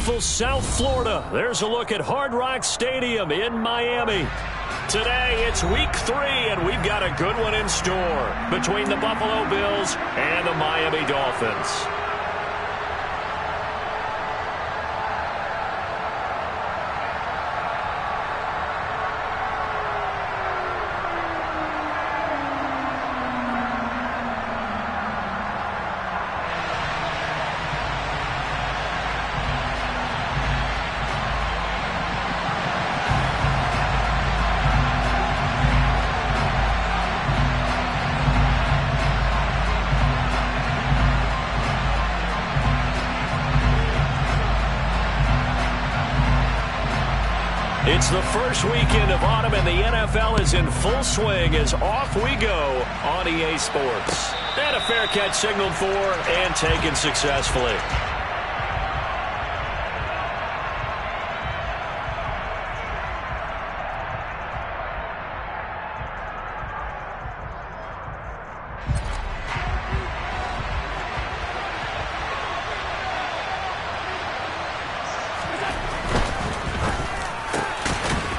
beautiful South Florida. There's a look at Hard Rock Stadium in Miami. Today, it's week 3, and we've got a good one in store between the Buffalo Bills and the Miami Dolphins. It's the first weekend of autumn, and the NFL is in full swing as off we go on EA Sports. And a fair catch signaled for and taken successfully.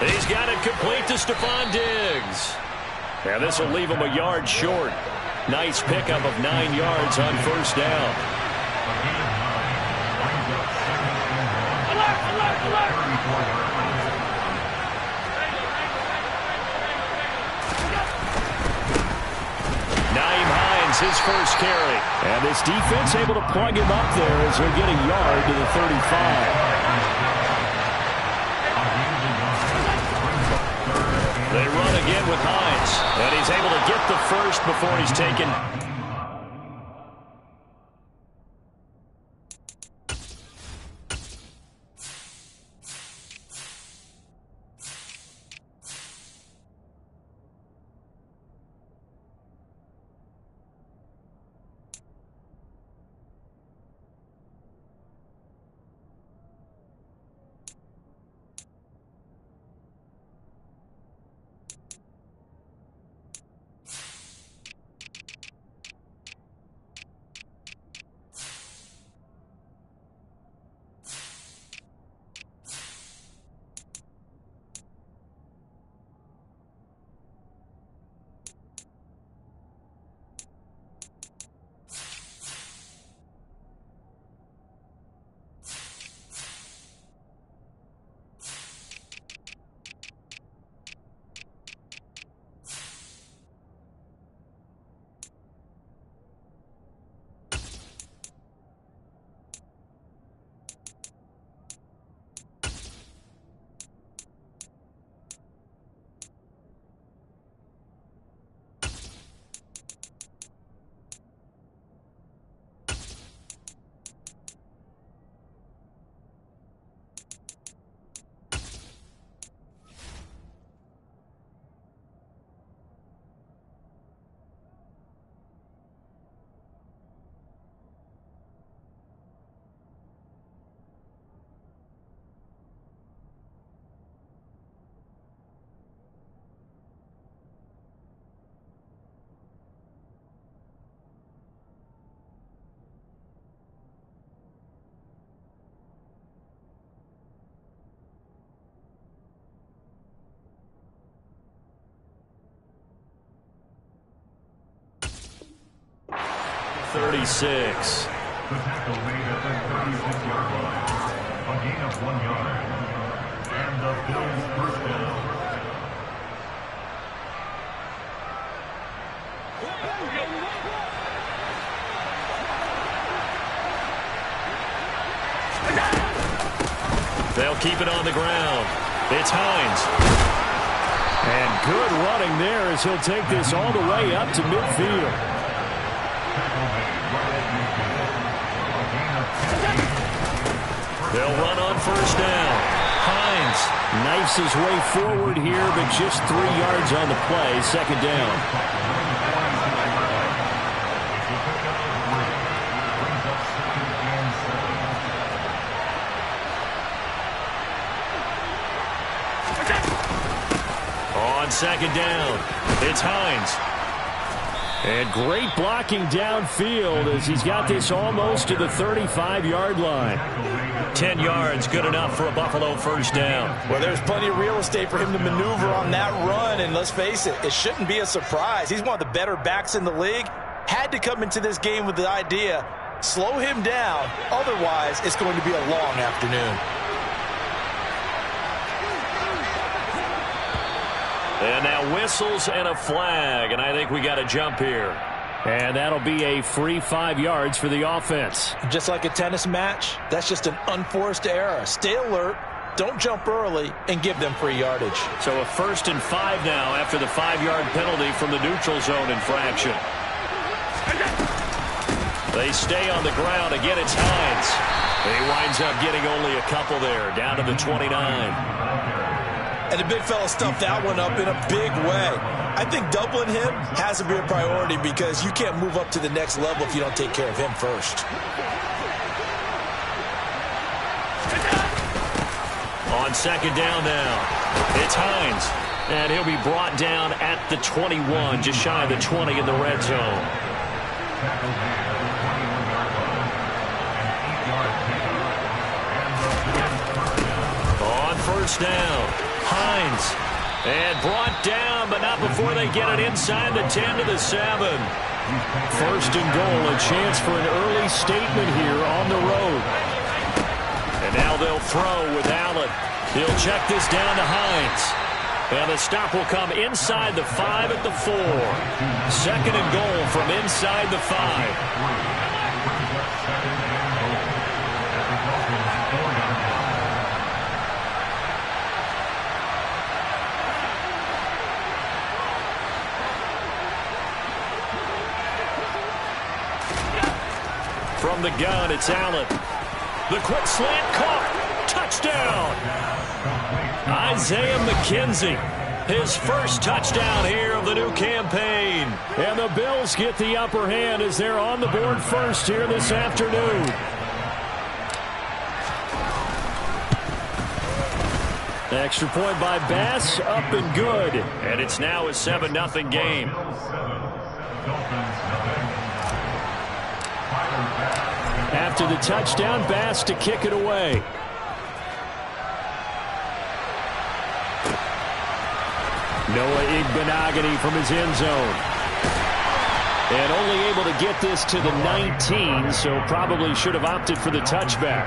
He's got it complete to Stephon Diggs. And this will leave him a yard short. Nice pickup of 9 yards on first down. Naeem Hines, his first carry. And this defense able to plug him up there as they're getting yard to the 35. They run again with Hines, and he's able to get the first before he's taken. .36. The tackle made at the 36-yard line. A gain of 1 yard. And the Bills first down. They'll keep it on the ground. It's Hines. And good running there as he'll take this all the way up to midfield. They'll run on first down. Hines knifes his way forward here, but just 3 yards on the play, second down. On second down, it's Hines. And great blocking downfield as he's got this almost to the 35-yard line. 10 yards, good enough for a Buffalo first down. Well, there's plenty of real estate for him to maneuver on that run, and let's face it, it shouldn't be a surprise. He's one of the better backs in the league. Had to come into this game with the idea, slow him down, otherwise it's going to be a long afternoon. And now whistles and a flag, and I think we got a jump here. And that'll be a free 5 yards for the offense. Just like a tennis match, that's just an unforced error. Stay alert, don't jump early, and give them free yardage. So a 1st and 5 now after the 5-yard penalty from the neutral zone infraction. They stay on the ground. Again, it's Hines. He winds up getting only a couple there, down to the 29. And the big fella stuffed that one up in a big way. I think doubling him has to be a priority because you can't move up to the next level if you don't take care of him first. On 2nd down now, it's Hines. And he'll be brought down at the 21, just shy of the 20 in the red zone. On 1st down. Hines, and brought down, but not before they get it inside the 10 to the 7. 1st and goal, a chance for an early statement here on the road. And now they'll throw with Allen. He'll check this down to Hines. And the stop will come inside the 5 at the 4. 2nd and goal from inside the 5. From the gun, it's Allen. The quick slant caught. Touchdown. Isaiah McKenzie. His first touchdown here of the new campaign. And the Bills get the upper hand as they're on the board first here this afternoon. Extra point by Bass, up and good. And it's now a 7-0 game. After the touchdown, Bass to kick it away. Noah Igbenogany from his end zone. And only able to get this to the 19, so probably should have opted for the touchback.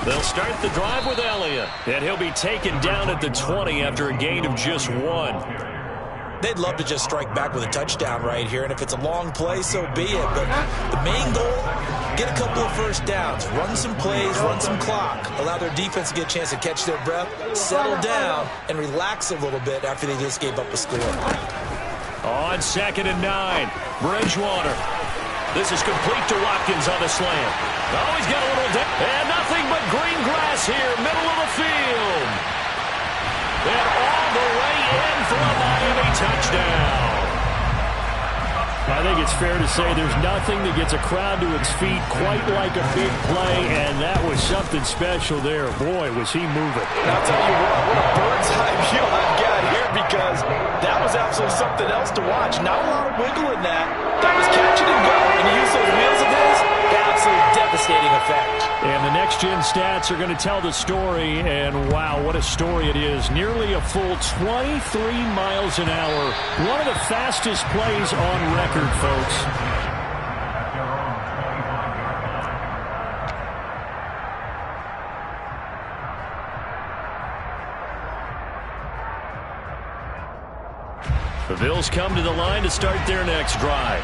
They'll start the drive with Elliott, and he'll be taken down at the 20 after a gain of just 1. They'd love to just strike back with a touchdown right here, and if it's a long play, so be it. But the main goal, get a couple of first downs, run some plays, run some clock, allow their defense to get a chance to catch their breath, settle down, and relax a little bit after they just gave up a score. On 2nd and 9, Bridgewater. This is complete to Watkins on the slant. Oh, he's got a little depth. And nothing but green grass here, middle of the field. And all the way in for a Miami touchdown. I think it's fair to say there's nothing that gets a crowd to its feet quite like a big play, and that was something special there. Boy, was he moving. And I'll tell you what a bird's eye view I've got here, because that was absolutely something else to watch. Not a lot of wiggle in that. That was catch it and go, and you use those wheels of his, absolutely devastating effect. And the next-gen stats are going to tell the story, and wow, what a story it is. Nearly a full 23 miles an hour. One of the fastest plays on record, folks. The Bills come to the line to start their next drive.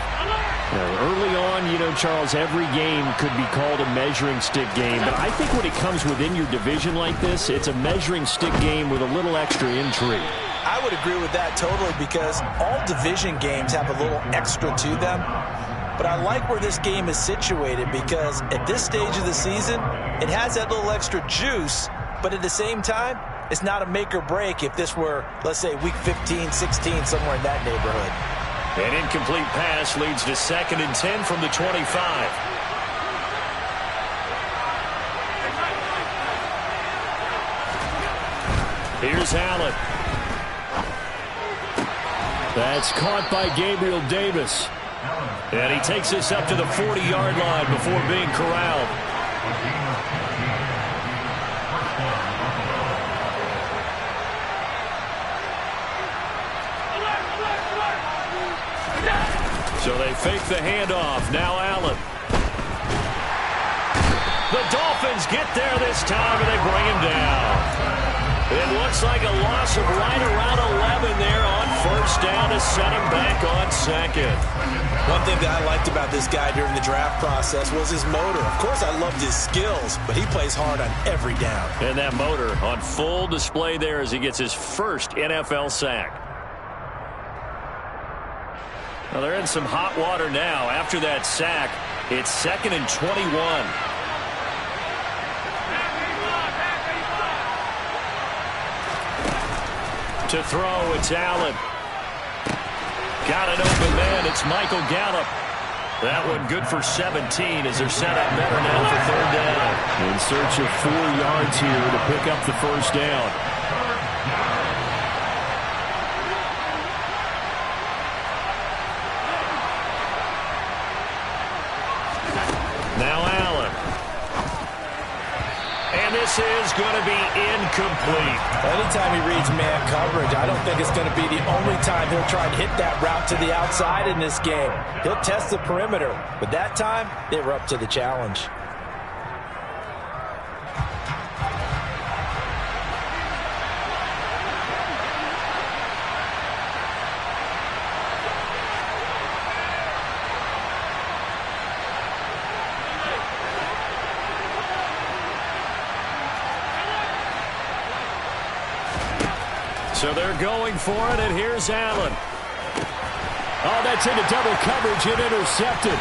Early on, you know, Charles, every game could be called a measuring stick game. But I think when it comes within your division like this, it's a measuring stick game with a little extra intrigue. I would agree with that totally, because all division games have a little extra to them. But I like where this game is situated, because at this stage of the season, it has that little extra juice, but at the same time, it's not a make or break if this were, let's say, week 15, 16, somewhere in that neighborhood. An incomplete pass leads to 2nd and 10 from the 25. Here's Allen. That's caught by Gabriel Davis. And he takes this up to the 40-yard line before being corralled. So they fake the handoff. Now Allen. The Dolphins get there this time, and they bring him down. It looks like a loss of right around 11 there on 1st down to set him back on 2nd. One thing that I liked about this guy during the draft process was his motor. Of course, I loved his skills, but he plays hard on every down. And that motor on full display there as he gets his first NFL sack. Well, they're in some hot water now. After that sack, it's 2nd and 21. To throw, it's Allen. Got an open man. It's Michael Gallup. That one good for 17 as they're set up better now for 3rd down. In search of 4 yards here to pick up the 1st down. Now Allen. And this is going to be incomplete. Anytime he reads man coverage, I don't think it's going to be the only time he'll try and hit that route to the outside in this game. He'll test the perimeter, but that time, they were up to the challenge. So they're going for it, and here's Allen. Oh, that's into double coverage and intercepted.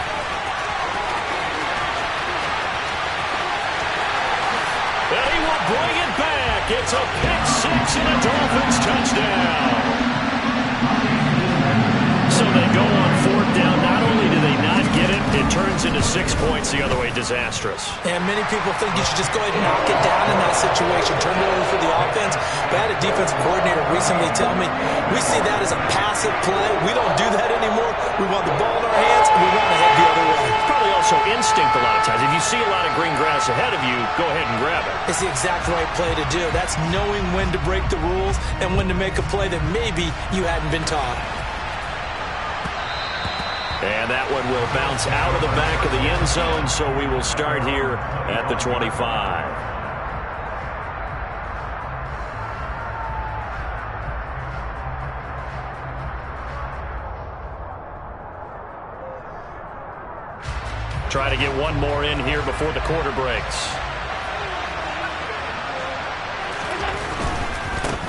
And he will bring it back. It's a pick-6 and a Dolphins touchdown. So they go on 4th down. Not only do they not get it, it turns into 6 points the other way. Disastrous. And many people think you should just go ahead and knock it down in that situation. Turn it over for the offense. But I had a defensive coordinator recently tell me, we see that as a passive play. We don't do that anymore. We want the ball in our hands, and we want to head the other way. Probably also instinct a lot of times. If you see a lot of green grass ahead of you, go ahead and grab it. It's the exact right play to do. That's knowing when to break the rules and when to make a play that maybe you hadn't been taught. And that one will bounce out of the back of the end zone, so we will start here at the 25. Try to get one more in here before the quarter breaks.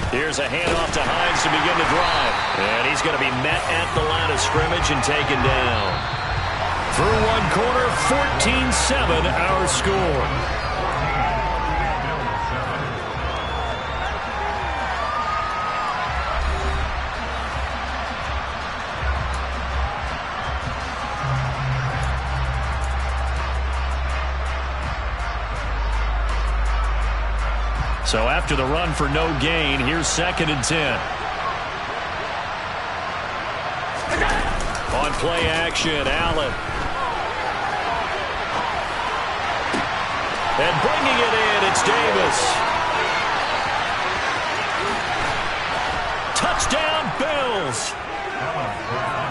Here's a handoff to Hines to begin the drive. And he's going to be met at the line of scrimmage and taken down. Through one quarter, 14-7 our score. So after the run for no gain, here's 2nd and 10. On play action, Allen. And bringing it in, it's Davis. Touchdown, Bills.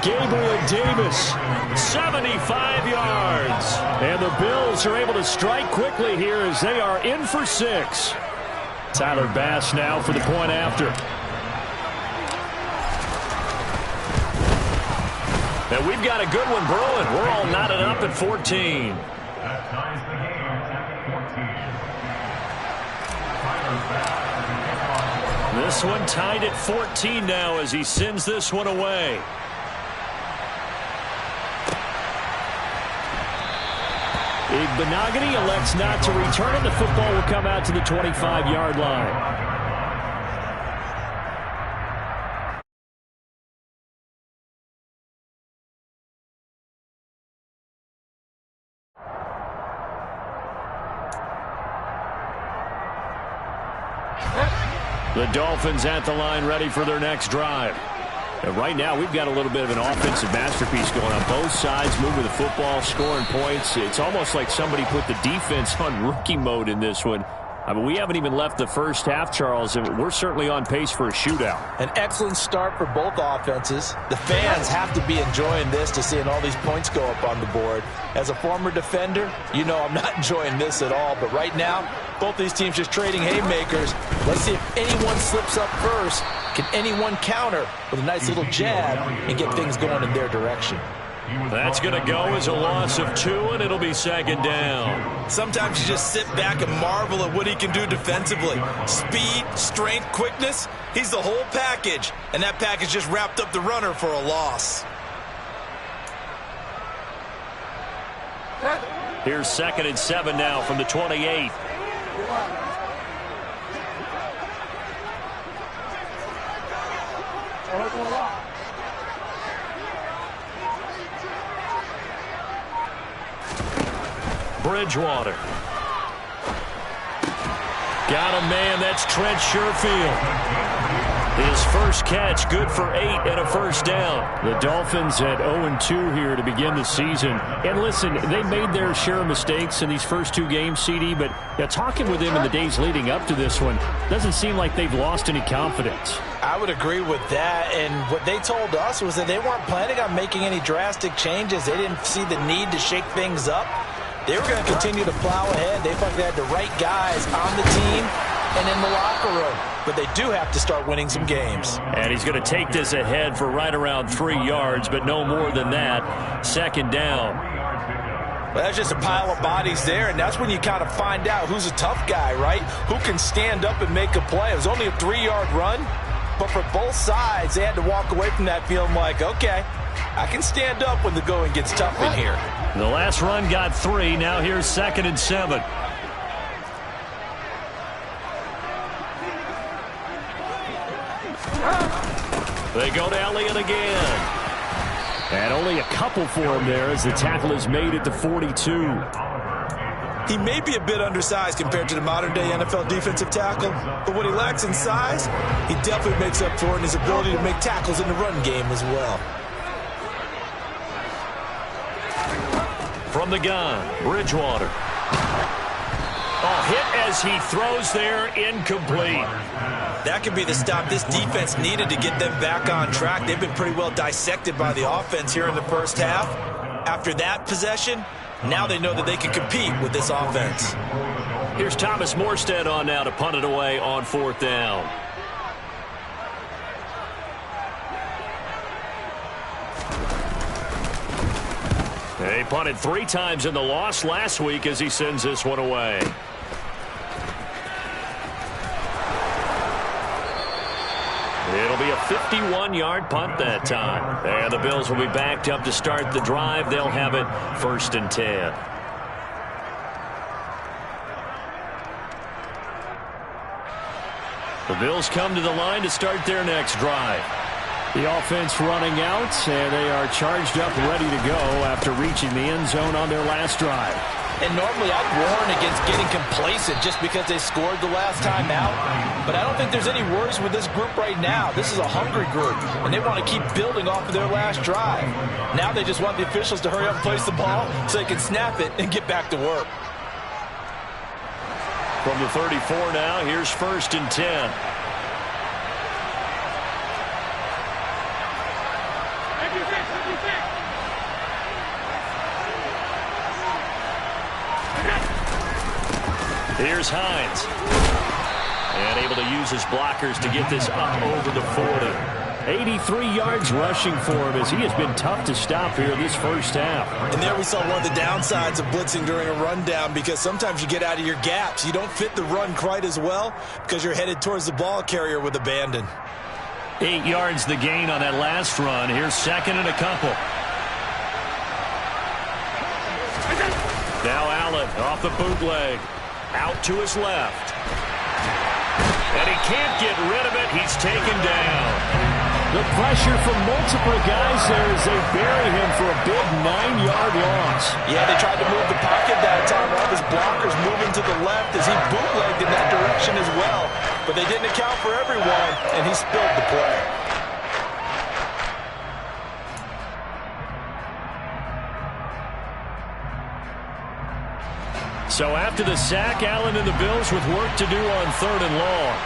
Gabriel Davis. 75 yards. And the Bills are able to strike quickly here as they are in for 6. Tyler Bass now for the point after. And we've got a good one brewing. We're all knotted up at 14. That ties the game at 14. Tyler Bass This one tied at 14 now as he sends this one away. Igbenogany elects not to return it. The football will come out to the 25-yard line. The Dolphins at the line ready for their next drive. And right now, we've got a little bit of an offensive masterpiece going on. Both sides moving the football, scoring points. It's almost like somebody put the defense on rookie mode in this one. I mean, we haven't even left the first half, Charles, and we're certainly on pace for a shootout. An excellent start for both offenses. The fans have to be enjoying this to seeing all these points go up on the board. As a former defender, you know I'm not enjoying this at all. But right now, both these teams just trading haymakers. Let's see if anyone slips up first. Can anyone counter with a nice little jab and get things going in their direction? That's going to go as a loss of 2, and it'll be second down. Sometimes you just sit back and marvel at what he can do defensively. Speed, strength, quickness, he's the whole package. And that package just wrapped up the runner for a loss. Here's 2nd and 7 now from the 28. Bridgewater. Got a man. That's Trent Sherfield. His first catch, good for 8 and a first down. The Dolphins at 0-2 here to begin the season. And listen, they made their share of mistakes in these first 2 games, CD, but talking with them in the days leading up to this one, doesn't seem like they've lost any confidence. I would agree with that, and what they told us was that they weren't planning on making any drastic changes. They didn't see the need to shake things up. They were going to continue to plow ahead. They felt they had the right guys on the team and in the locker room. But they do have to start winning some games. And he's going to take this ahead for right around 3 yards, but no more than that. Second down. Well, that's just a pile of bodies there, and that's when you kind of find out who's a tough guy, right? Who can stand up and make a play. It was only a 3-yard run, but for both sides, they had to walk away from that feeling like, okay, I can stand up when the going gets tough in here. The last run got 3. Now here's 2nd and 7. They go to Elliott again. And only a couple for him there as the tackle is made at the 42. He may be a bit undersized compared to the modern-day NFL defensive tackle, but what he lacks in size, he definitely makes up for it in his ability to make tackles in the run game as well. From the gun, Bridgewater. Oh, hit as he throws there, incomplete. That could be the stop this defense needed to get them back on track. They've been pretty well dissected by the offense here in the first half. After that possession, now they know that they can compete with this offense. Here's Thomas Morstead on now to punt it away on 4th down. They punted 3 times in the loss last week as he sends this one away. It'll be a 51-yard punt that time. And the Bills will be backed up to start the drive. They'll have it 1st and 10. The Bills come to the line to start their next drive. The offense running out, and they are charged up ready to go after reaching the end zone on their last drive. And normally I'd warn against getting complacent just because they scored the last time out. But I don't think there's any worries with this group right now. This is a hungry group, and they want to keep building off of their last drive. Now they just want the officials to hurry up and place the ball so they can snap it and get back to work. From the 34 now, here's 1st and 10. Here's Hines. And able to use his blockers to get this up over the 40. 83 yards rushing for him as he has been tough to stop here this first half. And there we saw one of the downsides of blitzing during a rundown, because sometimes you get out of your gaps. You don't fit the run quite as well because you're headed towards the ball carrier with abandon. 8 yards the gain on that last run. Here's second and a couple. Now Allen off the bootleg. Out to his left. And he can't get rid of it. He's taken down. The pressure from multiple guys there as they bury him for a big 9-yard loss. Yeah, they tried to move the pocket that time. All of his blockers moving to the left as he bootlegged in that direction as well. But they didn't account for everyone, and he spilled the play. So after the sack, Allen and the Bills with work to do on 3rd and long.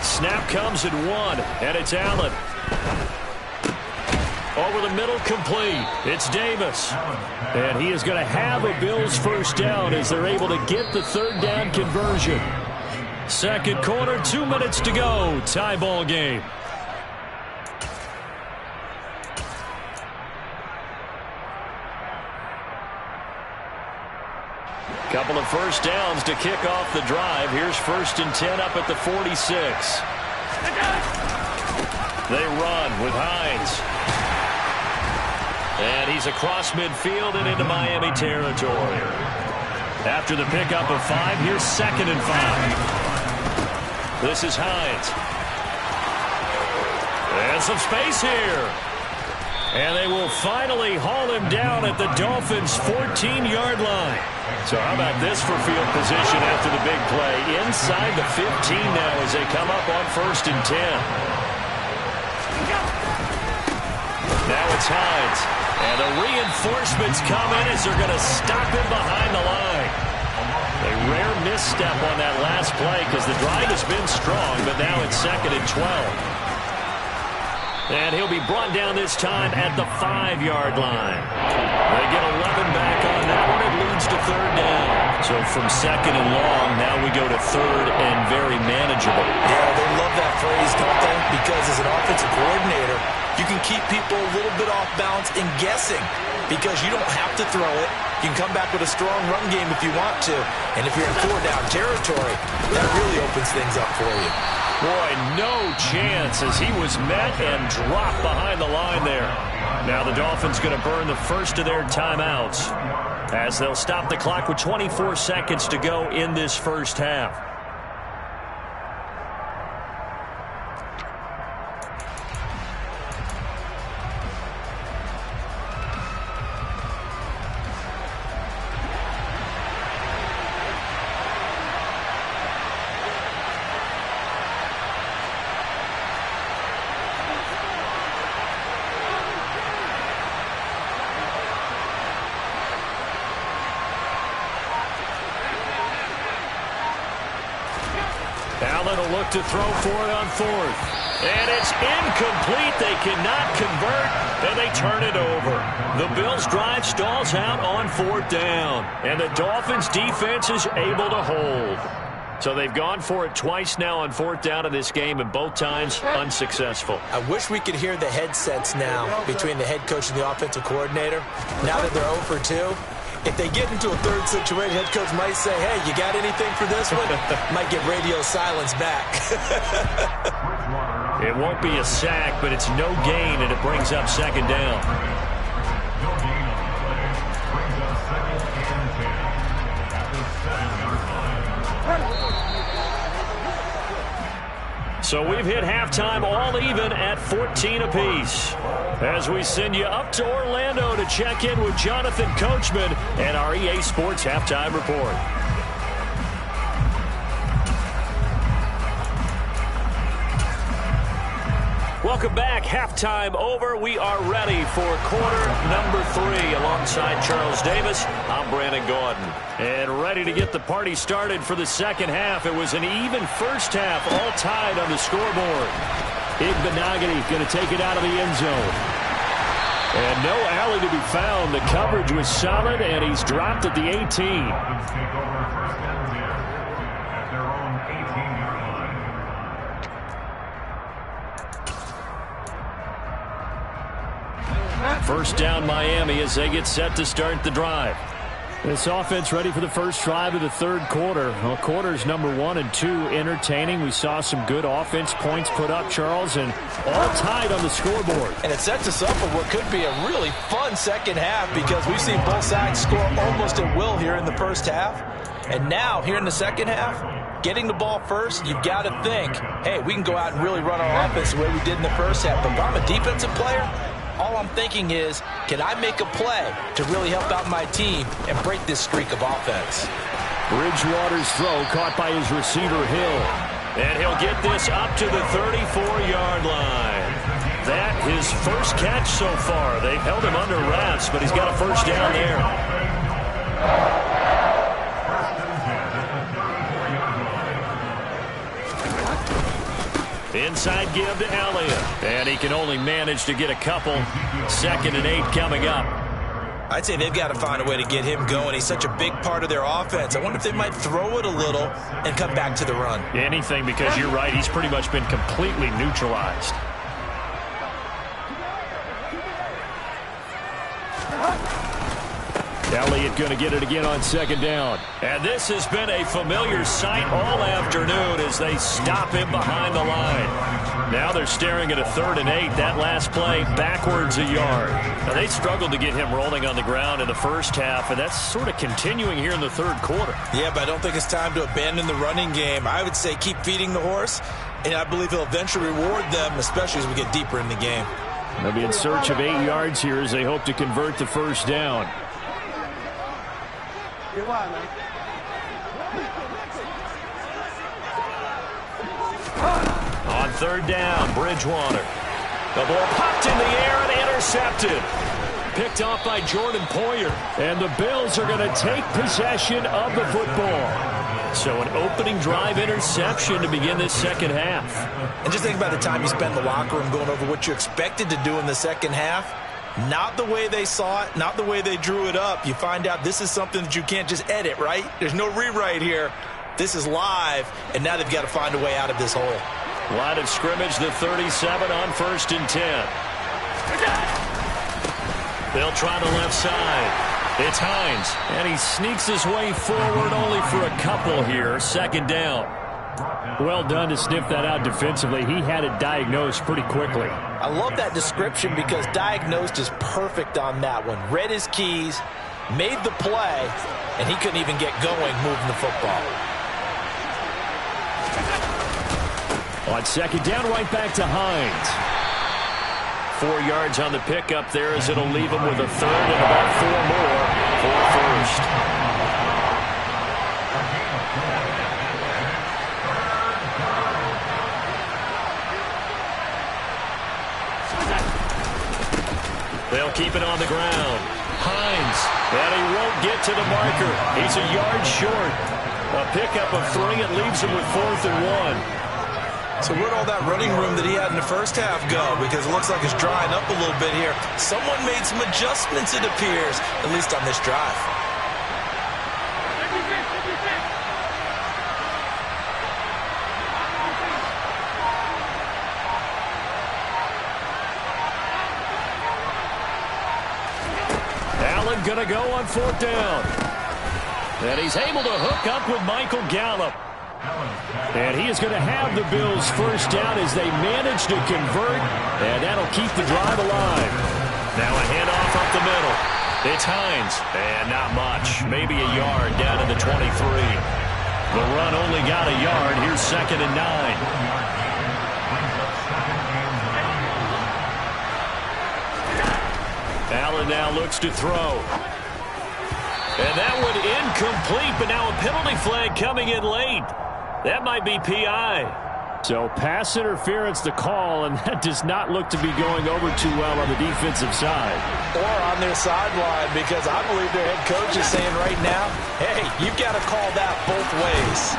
Snap comes at 1, and it's Allen. Over the middle, complete. It's Davis. And he is going to have a Bills first down as they're able to get the 3rd down conversion. Second quarter, 2 minutes to go. Tie ball game. Couple of first downs to kick off the drive. Here's 1st and 10 up at the 46. They run with Hines. And he's across midfield and into Miami territory. After the pickup of 5, here's 2nd and 5. This is Hines. And some space here. And they will finally haul him down at the Dolphins' 14-yard line. So how about this for field position after the big play? Inside the 15 now as they come up on 1st and 10. Now it's Hines. And the reinforcements come in as they're going to stop him behind the line. A rare misstep on that last play because the drive has been strong, but now it's 2nd and 12. And he'll be brought down this time at the 5-yard line. They get 11 back on that one. It leads to 3rd down. So from 2nd and long, now we go to 3rd and very manageable. Yeah, they love that phrase, don't they? Because as an offensive coordinator, you can keep people a little bit off balance and guessing because you don't have to throw it. You can come back with a strong run game if you want to. And if you're in 4-down territory, that really opens things up for you. Boy, no chance as he was met and dropped behind the line there. Now the Dolphins going to burn the first of their timeouts as they'll stop the clock with 24 seconds to go in this first half. Allen will look to throw for it on 4th. And it's incomplete. They cannot convert, and they turn it over. The Bills' drive stalls out on 4th down, and the Dolphins' defense is able to hold. So they've gone for it twice now on 4th down in this game, and both times unsuccessful. I wish we could hear the headsets now between the head coach and the offensive coordinator. Now that they're 0 for 2. If they get into a 3rd situation, head coach might say, hey, you got anything for this one? Might get radio silence back. It won't be a sack, but it's no gain, and it brings up 2nd down. No gain on the play. Brings up 2nd and 10 at the 7-yard line. So we've hit halftime all even at 14 apiece. As we send you up to Orlando to check in with Jonathan Coachman and our EA Sports Halftime Report. Welcome back. Halftime over. We are ready for quarter number 3. Alongside Charles Davis, I'm Brandon Gordon. And ready to get the party started for the second half. It was an even first half, all tied on the scoreboard. Igbenogany going to take it out of the end zone. And no alley to be found. The coverage was solid, and he's dropped at the 18. First down Miami as they get set to start the drive. This offense ready for the first drive of the third quarter. Well, quarters number 1 and 2 entertaining. We saw some good offense points put up, Charles, and all tied on the scoreboard. And it sets us up for what could be a really fun second half because we've seen both sides score almost at will here in the first half. And now, here in the second half, getting the ball first, you've got to think, hey, we can go out and really run our offense the way we did in the first half. But if I'm a defensive player, all I'm thinking is, can I make a play to really help out my team and break this streak of offense? Bridgewater's throw caught by his receiver, Hill. And he'll get this up to the 34-yard line. That his first catch so far. They've held him under wraps, but he's got a first down there. Inside give to Elliott. And he can only manage to get a couple. 2nd and 8 coming up. I'd say they've got to find a way to get him going. He's such a big part of their offense. I wonder if they might throw it a little and come back to the run. Anything, because you're right. He's pretty much been completely neutralized. Elliott going to get it again on 2nd down. And this has been a familiar sight all afternoon as they stop him behind the line. Now they're staring at a 3rd and 8. That last play backwards a yard. Now they struggled to get him rolling on the ground in the first half, and that's sort of continuing here in the third quarter. Yeah, but I don't think it's time to abandon the running game. I would say keep feeding the horse, and I believe he'll eventually reward them, especially as we get deeper in the game. They'll be in search of 8 yards here as they hope to convert the first down. On 3rd down, Bridgewater. The ball popped in the air and intercepted. Picked off by Jordan Poyer. And the Bills are going to take possession of the football. So an opening drive interception to begin this second half. And just think about the time you spend in the locker room going over what you expected to do in the second half. Not the way they saw it, not the way they drew it up. You find out this is something that you can't just edit, right? There's no rewrite here. This is live, and now they've got to find a way out of this hole. Line of scrimmage, the 37 on 1st and 10. They'll try the left side. It's Hines, and he sneaks his way forward only for a couple here. 2nd down. Well done to sniff that out defensively. He had it diagnosed pretty quickly. I love that description because diagnosed is perfect on that one. Read his keys, made the play, and he couldn't even get going moving the football. On 2nd down, right back to Hines. 4 yards on the pickup there as it'll leave him with a 3rd and about 4 more for a first. They'll keep it on the ground. Hines, and he won't get to the marker. He's a yard short. A pickup of 3. It leaves him with 4th and 1. So where'd all that running room that he had in the first half go? Because it looks like it's drying up a little bit here. Someone made some adjustments, it appears, at least on this drive. Allen going to go on 4th down. And he's able to hook up with Michael Gallup. And he is going to have the Bills first down as they manage to convert, and that'll keep the drive alive. Now a handoff up the middle. It's Hines, and not much. Maybe a yard down to the 23. The run only got a yard. Here's 2nd and 9. Allen now looks to throw. And that one incomplete, but now a penalty flag coming in late. That might be PI. So pass interference the call, and that does not look to be going over too well on the defensive side. Or on their sideline, because I believe their head coach is saying right now, hey, you've got to call that both ways.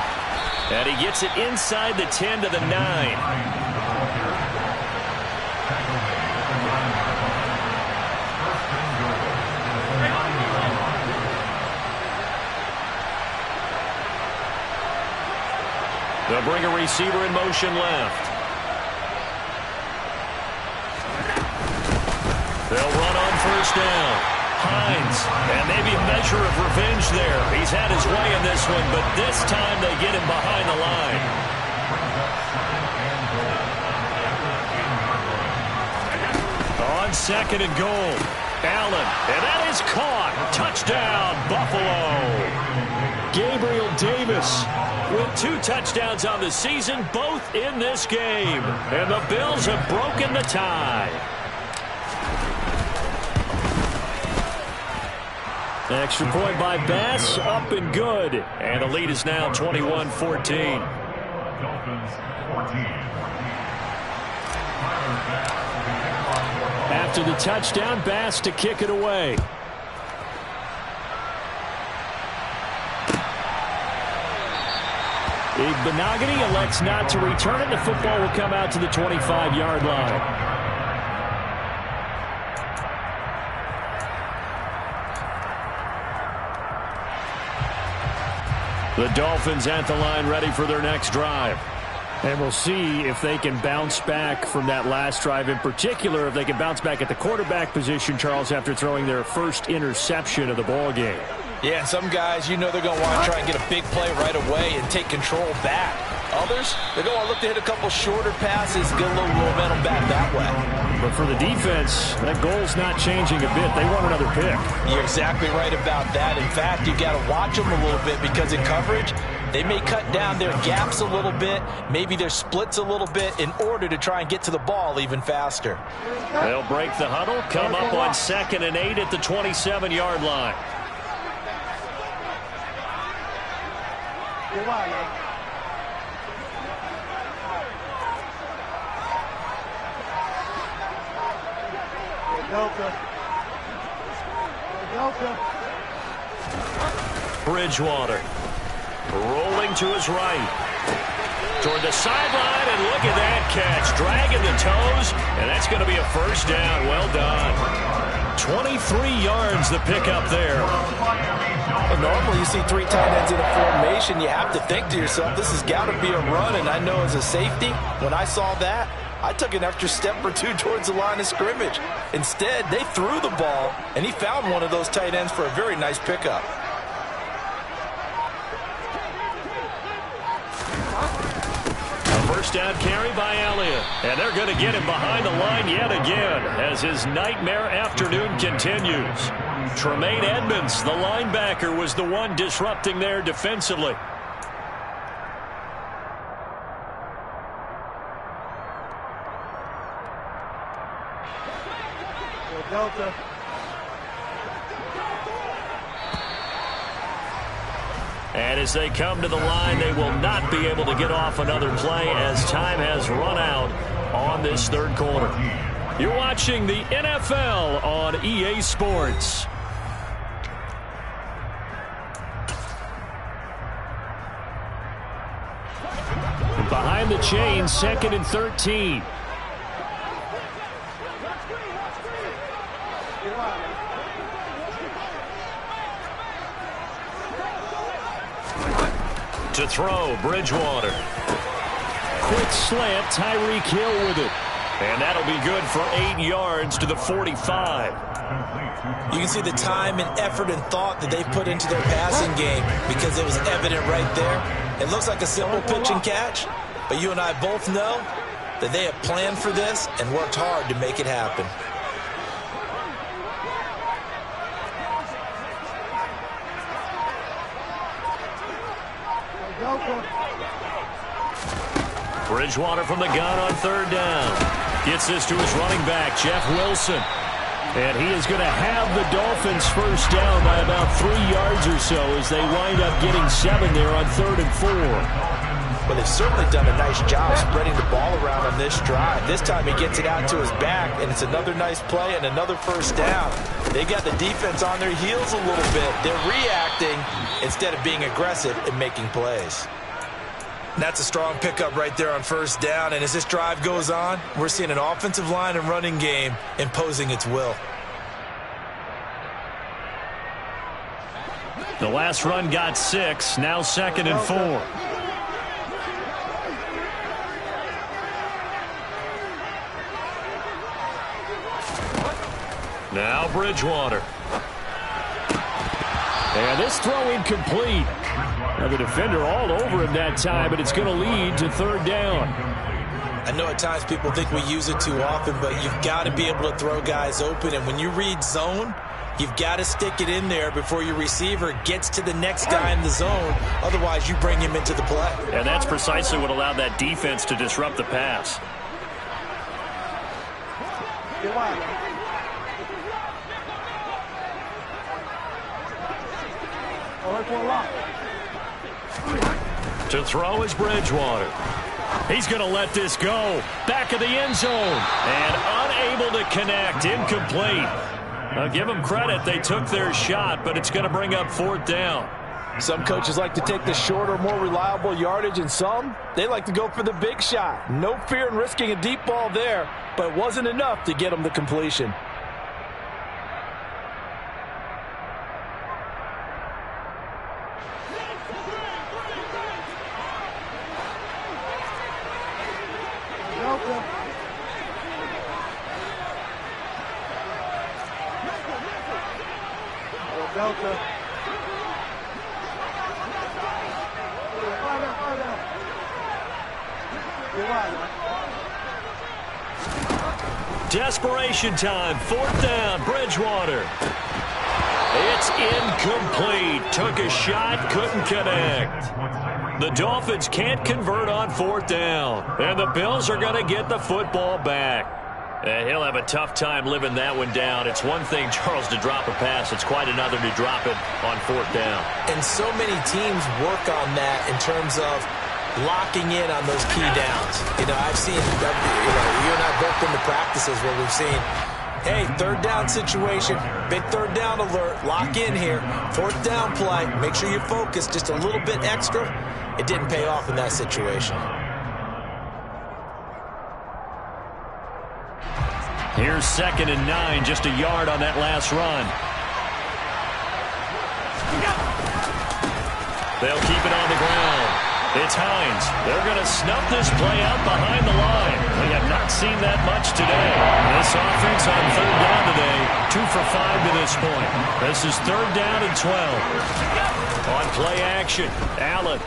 And he gets it inside the 10 to the 9. They'll bring a receiver in motion left. They'll run on first down. Hines, and maybe a measure of revenge there. He's had his way in this one, but this time they get him behind the line. On second and goal, Allen, and that is caught. Touchdown, Buffalo. Gabriel Davis with 2 touchdowns on the season, both in this game. And the Bills have broken the tie. Extra point by Bass, up and good. And the lead is now 21-14. After the touchdown, Bass to kick it away. Benogany elects not to return it. The football will come out to the 25-yard line. The Dolphins at the line, ready for their next drive. And we'll see if they can bounce back from that last drive. In particular, if they can bounce back at the quarterback position, Charles, after throwing their first interception of the ball game. Yeah, some guys, you know they're going to want to try and get a big play right away and take control back. Others, they're going to look to hit a couple shorter passes, get a little momentum back that way. But for the defense, that goal's not changing a bit. They want another pick. You're exactly right about that. In fact, you've got to watch them a little bit because in coverage, they may cut down their gaps a little bit, maybe their splits a little bit in order to try and get to the ball even faster. They'll break the huddle, come up on 2nd and 8 at the 27-yard line. Bridgewater rolling to his right toward the sideline, and look at that catch, dragging the toes, and that's going to be a first down. Well done. 23 yards the pickup there. Well, normally you see 3 tight ends in a formation, you have to think to yourself, this has got to be a run, and I know as a safety, when I saw that, I took an extra step or 2 towards the line of scrimmage. Instead, they threw the ball, and he found one of those tight ends for a very nice pickup. A first down carry by Elliott, and they're going to get him behind the line yet again as his nightmare afternoon continues. Tremaine Edmonds, the linebacker, was the one disrupting there defensively. Delta. And as they come to the line, they will not be able to get off another play as time has run out on this third quarter. You're watching the NFL on EA Sports. Behind the chain, 2nd and 13. To throw, Bridgewater. Quick slant, Tyreek Hill with it. And that'll be good for 8 yards to the 45. You can see the time and effort and thought that they put into their passing game because it was evident right there. It looks like a simple pitch and catch, but you and I both know that they have planned for this and worked hard to make it happen. Bridgewater from the gun on 3rd down. Gets this to his running back, Jeff Wilson. And he is going to have the Dolphins first down by about 3 yards or so as they wind up getting 7 there on 3rd and 4. Well, they've certainly done a nice job spreading the ball around on this drive. This time he gets it out to his back, and it's another nice play and another first down. They got the defense on their heels a little bit. They're reacting instead of being aggressive and making plays. That's a strong pickup right there on first down, and as this drive goes on, we're seeing an offensive line and running game imposing its will. The last run got 6, now 2nd and 4. Now Bridgewater. And this throw incomplete. Now the defender all over him that time, but it's going to lead to 3rd down. I know at times people think we use it too often, but you've got to be able to throw guys open. And when you read zone, you've got to stick it in there before your receiver gets to the next guy in the zone. Otherwise, you bring him into the play. And that's precisely what allowed that defense to disrupt the pass. To throw is Bridgewater. He's going to let this go. Back of the end zone. And unable to connect. Incomplete. Now give them credit. They took their shot, but it's going to bring up 4th down. Some coaches like to take the shorter, more reliable yardage, and some, they like to go for the big shot. No fear in risking a deep ball there, but it wasn't enough to get them the completion. Desperation time. 4th down. Bridgewater. It's incomplete. Took a shot. Couldn't connect. The Dolphins can't convert on 4th down. And the Bills are going to get the football back. He'll have a tough time living that one down. It's one thing, Charles, to drop a pass. It's quite another to drop it on 4th down. And so many teams work on that in terms of locking in on those key downs. You know, I've seen, you and I both been to practices where we've seen, hey, 3rd down situation, big 3rd down alert, lock in here, 4th down play, make sure you focus just a little bit extra. It didn't pay off in that situation. Here's 2nd and 9, just a yard on that last run. They'll keep it on the ground. It's Hines. They're going to snub this play out behind the line. We have not seen that much today. This offense on 3rd down today, 2 for 5 to this point. This is 3rd down and 12. On play action, Allen.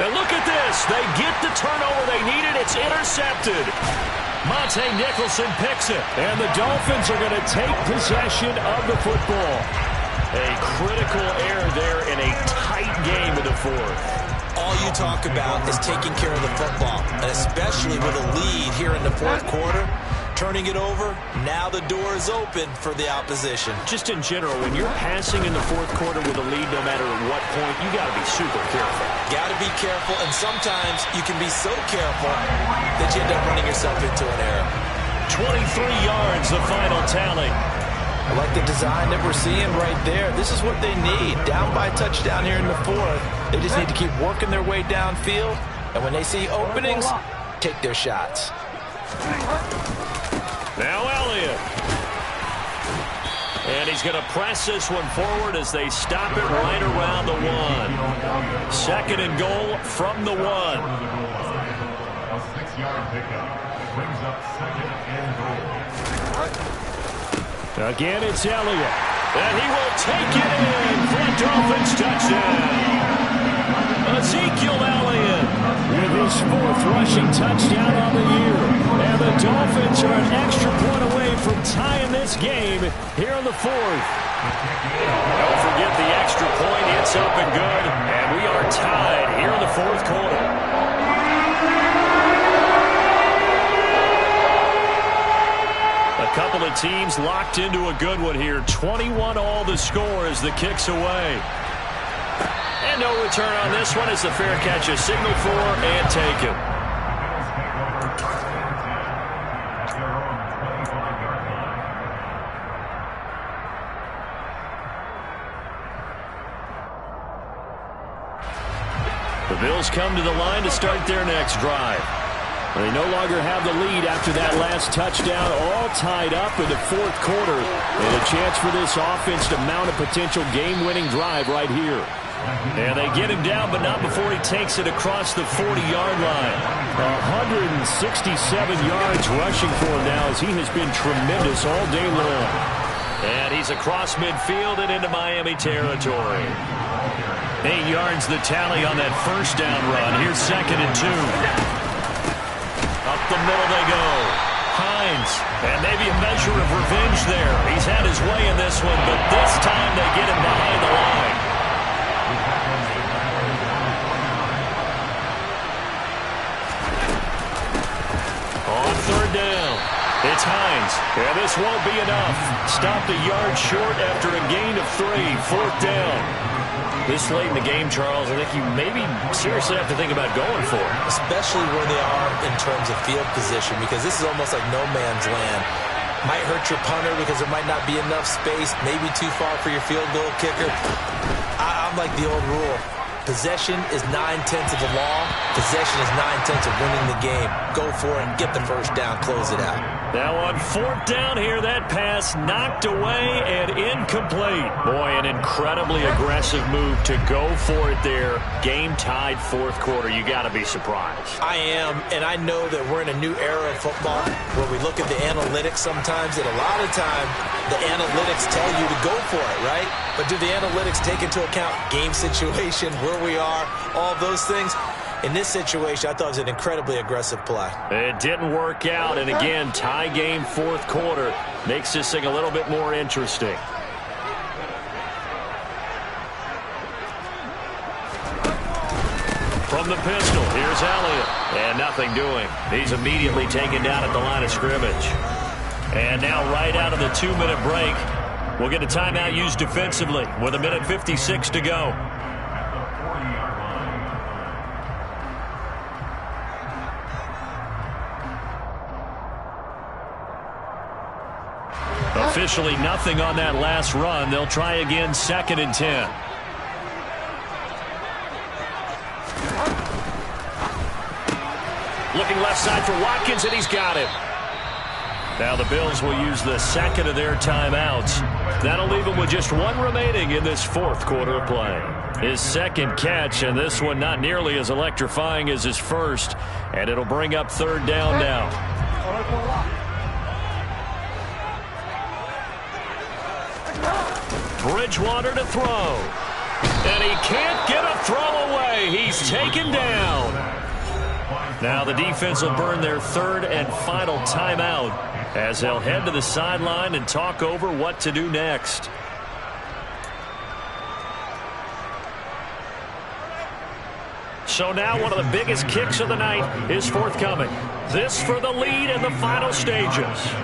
And look at this. They get the turnover they needed. It's intercepted. Monte Nicholson picks it. And the Dolphins are going to take possession of the football. A critical error there in a tight game in the 4th. All you talk about is taking care of the football, and especially with a lead here in the 4th quarter. Turning it over, now the door is open for the opposition. Just in general, when you're passing in the 4th quarter with a lead, no matter at what point, you got to be super careful. Got to be careful, and sometimes you can be so careful that you end up running yourself into an error. 23 yards, the final tally. I like the design that we're seeing right there. This is what they need. Down by a touchdown here in the 4th. They just need to keep working their way downfield, and when they see openings, take their shots. Now Elliott. And he's going to press this one forward as they stop it right around the 1. 2nd and goal from the 1. A 6-yard pickup brings up 2nd and goal. Again, it's Elliott. And he will take it in for a Dolphins touchdown. Ezekiel Elliott with his 4th rushing touchdown on the year. And the Dolphins are an extra point away from tying this game here in the 4th. Don't forget the extra point. It's up and good. And we are tied here in the 4th quarter. A couple of teams locked into a good one here. 21 all the score as the kick's away. And no return on this one as the fair catch is signaled for and taken. The Bills come to the line to start their next drive. They no longer have the lead after that last touchdown, all tied up in the fourth quarter. And a chance for this offense to mount a potential game-winning drive right here. And they get him down, but not before he takes it across the 40-yard line. 167 yards rushing for him now as he has been tremendous all day long. And he's across midfield and into Miami territory. 8 yards the tally on that first down run. Here's 2nd and 2. Up the middle they go. Hines, and maybe a measure of revenge there. He's had his way in this one, but this time they get him behind the line. On 3rd down, it's Hines, and this won't be enough. Stopped a yard short after a gain of 3, 4th down. This late in the game, Charles, I think you maybe seriously have to think about going for it. Especially where they are in terms of field position, because this is almost like no man's land. Might hurt your punter because there might not be enough space, maybe too far for your field goal kicker. I'm like the old rule. Possession is 9/10 of the law. Possession is 9/10 of winning the game. Go for it, get the first down, close it out. Now on 4th down here, that pass knocked away and incomplete. Boy, an incredibly aggressive move to go for it there. Game tied 4th quarter. You got to be surprised. I am, and I know that we're in a new era of football where we look at the analytics sometimes, and a lot of time the analytics tell you to go for it, right? But do the analytics take into account game situation, where we are, all those things? In this situation, I thought it was an incredibly aggressive play. It didn't work out, and again, tie game 4th quarter makes this thing a little bit more interesting. From the pistol, here's Elliott, and nothing doing. He's immediately taken down at the line of scrimmage. And now right out of the 2-minute break, we'll get a timeout used defensively with 1:56 to go. Officially nothing on that last run. They'll try again, 2nd and 10. Looking left side for Watkins, and he's got him. Now the Bills will use the 2nd of their timeouts. That'll leave them with just 1 remaining in this 4th quarter of play. His 2nd catch, and this one not nearly as electrifying as his first. And it'll bring up 3rd down now. Bridgewater to throw. And he can't get a throw away. He's taken down. Now the defense will burn their 3rd and final timeout as they'll head to the sideline and talk over what to do next. So now one of the biggest kicks of the night is forthcoming. This for the lead in the final stages.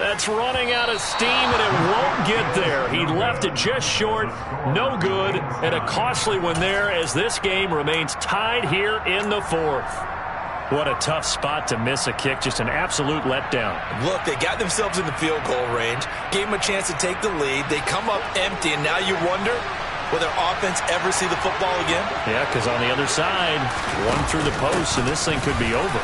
That's running out of steam, and it won't get there. He left it just short, no good, and a costly one there as this game remains tied here in the 4th. What a tough spot to miss a kick, just an absolute letdown. Look, they got themselves in the field goal range, gave them a chance to take the lead. They come up empty, and now you wonder, will their offense ever see the football again? Yeah, because on the other side, one through the post, and this thing could be over.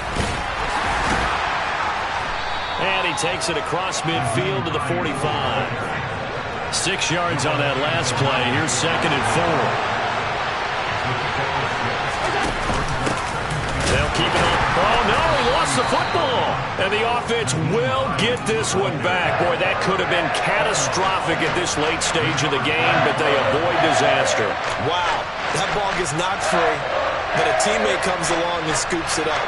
And he takes it across midfield to the 45. 6 yards on that last play. Here's 2nd and 4. They'll keep it up. Oh, no, he lost the football. And the offense will get this one back. Boy, that could have been catastrophic at this late stage of the game, but they avoid disaster. Wow, that ball gets knocked free, but a teammate comes along and scoops it up.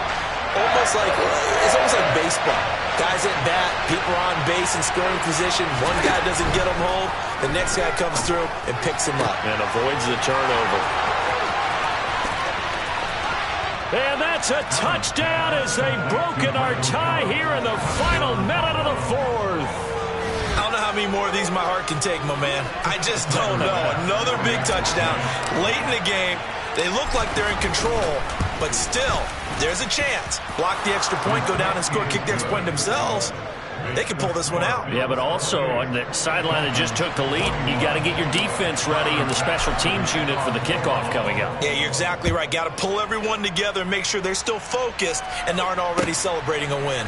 It's almost like baseball. Guys at bat, people are on base in scoring position. One guy doesn't get them home. The next guy comes through and picks him up. And avoids the turnover. And that's a touchdown as they've broken our tie here in the final minute of the fourth. I don't know how many more of these my heart can take, my man. I just don't know. Another big touchdown late in the game. They look like they're in control, but still, there's a chance. Block the extra point, go down and score, kick the extra point themselves. They can pull this one out. Yeah, but also on the sideline that just took the lead, you got to get your defense ready and the special teams unit for the kickoff coming up. Yeah, you're exactly right. Got to pull everyone together and make sure they're still focused and aren't already celebrating a win.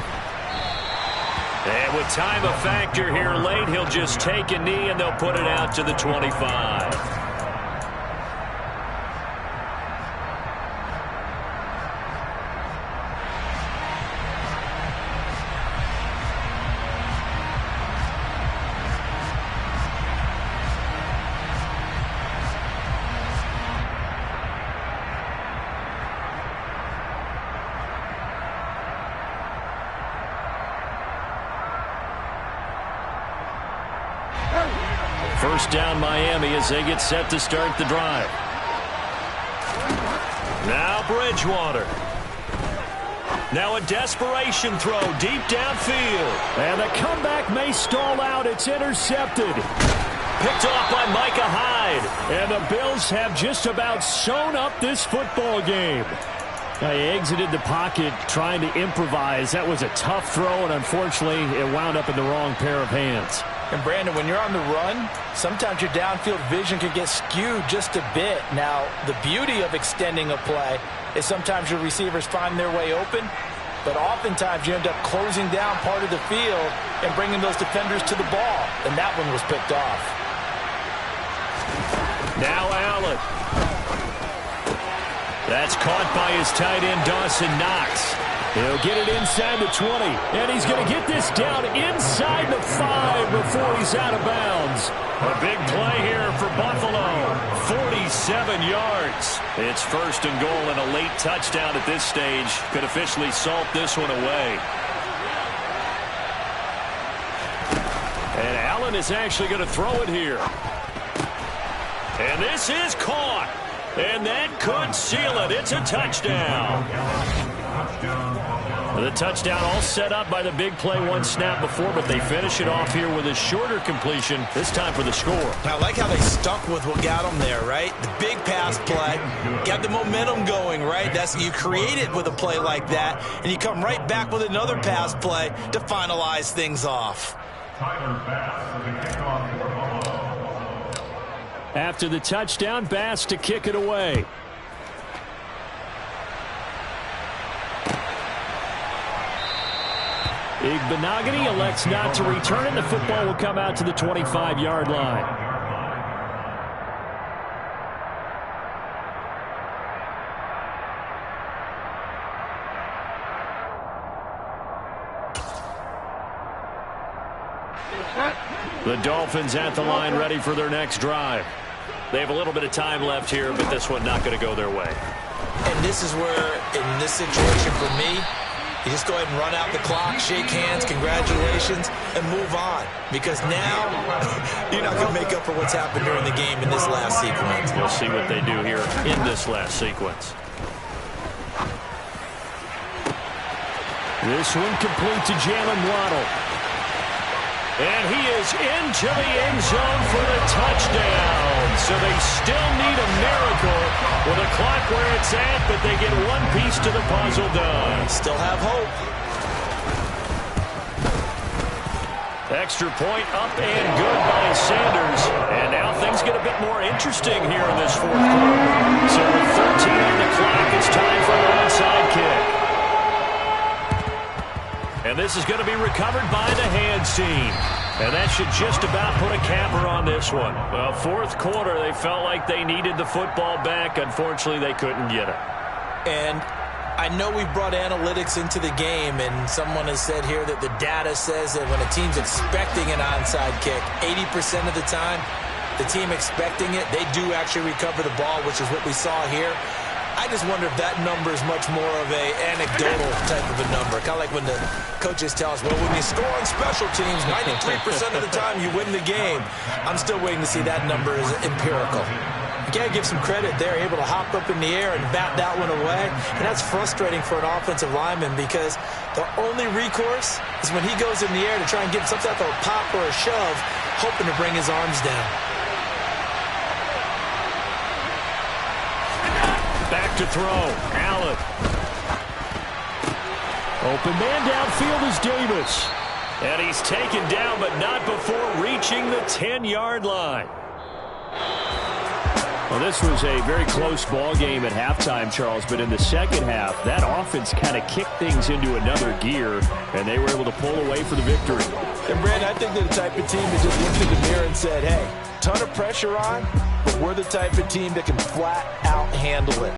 And with time a factor here late, he'll just take a knee and they'll put it out to the 25. First down Miami as they get set to start the drive. Now Bridgewater. Now a desperation throw deep downfield. And the comeback may stall out. It's intercepted. Picked off by Micah Hyde. And the Bills have just about sewn up this football game. Now he exited the pocket trying to improvise. That was a tough throw, and unfortunately it wound up in the wrong pair of hands. And, Brandon, when you're on the run, sometimes your downfield vision can get skewed just a bit. Now, the beauty of extending a play is sometimes your receivers find their way open, but oftentimes you end up closing down part of the field and bringing those defenders to the ball, and that one was picked off. Now Allen. That's caught by his tight end, Dawson Knox. He'll get it inside the 20, and he's going to get this down inside the 5 before he's out of bounds. A big play here for Buffalo. 47 yards. It's first and goal and a late touchdown at this stage. Could officially salt this one away. And Allen is actually going to throw it here. And this is caught. And that could seal it. It's a touchdown. The touchdown all set up by the big play one snap before, but they finish it off here with a shorter completion, this time for the score. I like how they stuck with what got them there, right? The big pass play, got the momentum going, right? That's you create it with a play like that, and you come right back with another pass play to finalize things off. After the touchdown, Bass to kick it away. Igbenogany elects not to return it. The football will come out to the 25-yard line. The Dolphins at the line ready for their next drive. They have a little bit of time left here, but this one not going to go their way. And this is where, in this situation for me, you just go ahead and run out the clock, shake hands, congratulations, and move on. Because now, you're not going to make up for what's happened during the game in this last sequence. We'll see what they do here in this last sequence. This one complete to Jalen Waddle. And he is into the end zone for the touchdown. So they still need a miracle with a clock where it's at, but they get one piece to the puzzle done. Still have hope. Extra point up and good by Sanders. And now things get a bit more interesting here in this fourth quarter. So with 13 on the clock, it's time for an onside kick. And this is going to be recovered by the hands team. And that should just about put a capper on this one. Well, fourth quarter, they felt like they needed the football back. Unfortunately, they couldn't get it. And I know we've brought analytics into the game, and someone has said here that the data says that when a team's expecting an onside kick, 80% of the time, the team expecting it, they do actually recover the ball, which is what we saw here. I just wonder if that number is much more of a anecdotal type of a number. Kind of like when the coaches tell us, well, when you score on special teams, 93% of the time you win the game. I'm still waiting to see that number as empirical. You got to give some credit. They're able to hop up in the air and bat that one away. And that's frustrating for an offensive lineman because the only recourse is when he goes in the air to try and get some type of a pop or a shove, hoping to bring his arms down. Back to throw. Allen. Open man downfield is Davis. And he's taken down, but not before reaching the 10-yard line. Well, this was a very close ball game at halftime, Charles, but in the second half, that offense kind of kicked things into another gear, and they were able to pull away for the victory. And, Brandon, I think they're the type of team that just looked in the mirror and said, hey, ton of pressure on, but we're the type of team that can flat out handle it.